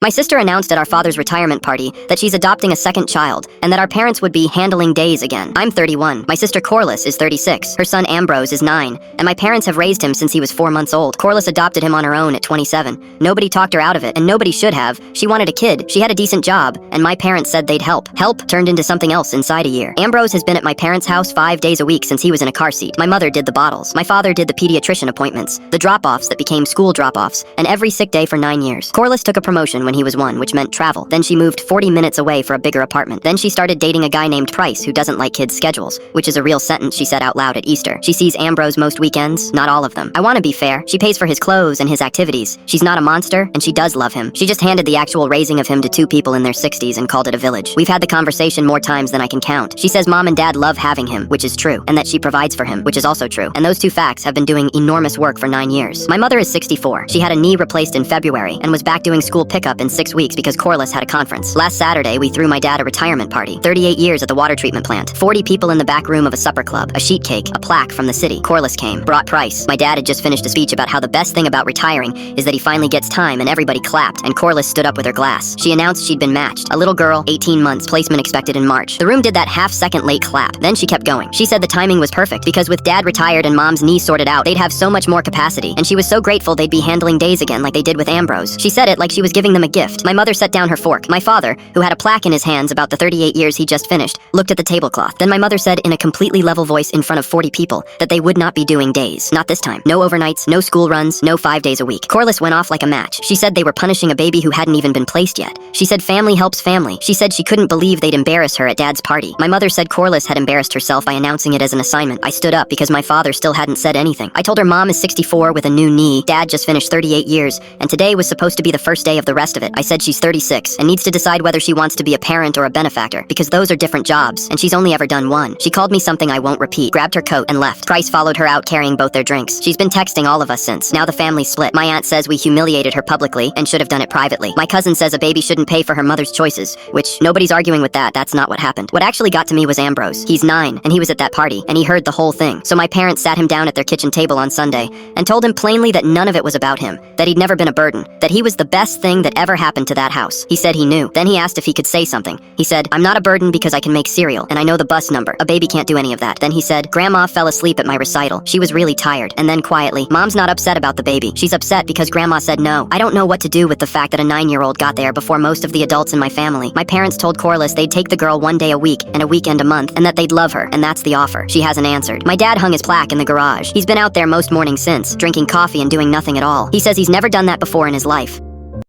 My sister announced at our father's retirement party that she's adopting a second child and that our parents would be handling days again. I'm 31. My sister Corliss is 36. Her son Ambrose is 9. And my parents have raised him since he was 4 months old. Corliss adopted him on her own at 27. Nobody talked her out of it, and nobody should have. She wanted a kid, she had a decent job, and my parents said they'd help. Help turned into something else inside a year. Ambrose has been at my parents' house 5 days a week since he was in a car seat. My mother did the bottles. My father did the pediatrician appointments, the drop-offs that became school drop-offs, and every sick day for 9 years. Corliss took a promotion when he was 1, which meant travel. Then she moved 40 minutes away for a bigger apartment. Then she started dating a guy named Price who doesn't like kids' schedules, which is a real sentence she said out loud at Easter. She sees Ambrose most weekends, not all of them. I want to be fair. She pays for his clothes and his activities. She's not a monster, and she does love him. She just handed the actual raising of him to 2 people in their 60s and called it a village. We've had the conversation more times than I can count. She says mom and dad love having him, which is true, and that she provides for him, which is also true. And those 2 facts have been doing enormous work for 9 years. My mother is 64. She had a knee replaced in February and was back doing school pickup in 6 weeks because Corliss had a conference. Last Saturday, we threw my dad a retirement party. 38 years at the water treatment plant. 40 people in the back room of a supper club. A sheet cake. A plaque from the city. Corliss came. Brought Price. My dad had just finished a speech about how the best thing about retiring is that he finally gets time, and everybody clapped, and Corliss stood up with her glass. She announced she'd been matched. A little girl, 18 months, placement expected in March. The room did that half-second late clap. Then she kept going. She said the timing was perfect because with dad retired and mom's knee sorted out, they'd have so much more capacity, and she was so grateful they'd be handling days again like they did with Ambrose. She said it like she was giving them a gift. My mother set down her fork. My father, who had a plaque in his hands about the 38 years he just finished, looked at the tablecloth. Then my mother said in a completely level voice in front of 40 people that they would not be doing days. Not this time. No overnights, no school runs, no 5 days a week. Corliss went off like a match. She said they were punishing a baby who hadn't even been placed yet. She said family helps family. She said she couldn't believe they'd embarrass her at dad's party. My mother said Corliss had embarrassed herself by announcing it as an assignment. I stood up because my father still hadn't said anything. I told her mom is 64 with a new knee, dad just finished 38 years, and today was supposed to be the first day of the rest of it. I said she's 36 and needs to decide whether she wants to be a parent or a benefactor, because those are different jobs, and she's only ever done one. She called me something I won't repeat, grabbed her coat, and left. Price followed her out carrying both their drinks. She's been texting all of us since. Now the family's split. My aunt says we humiliated her publicly and should have done it privately. My cousin says a baby shouldn't pay for her mother's choices, which nobody's arguing with that. That's not what happened. What actually got to me was Ambrose. He's 9, and he was at that party, and he heard the whole thing. So my parents sat him down at their kitchen table on Sunday and told him plainly that none of it was about him, that he'd never been a burden, that he was the best thing that ever happened to that house. He said he knew. Then he asked if he could say something. He said, I'm not a burden because I can make cereal, and I know the bus number. A baby can't do any of that. Then he said, Grandma fell asleep at my recital. She was really tired. And then quietly, Mom's not upset about the baby. She's upset because Grandma said no. I don't know what to do with the fact that a 9-year-old got there before most of the adults in my family. My parents told Corliss they'd take the girl 1 day a week and a weekend a month, and that they'd love her, and that's the offer. She hasn't answered. My dad hung his plaque in the garage. He's been out there most mornings since, drinking coffee and doing nothing at all. He says he's never done that before in his life.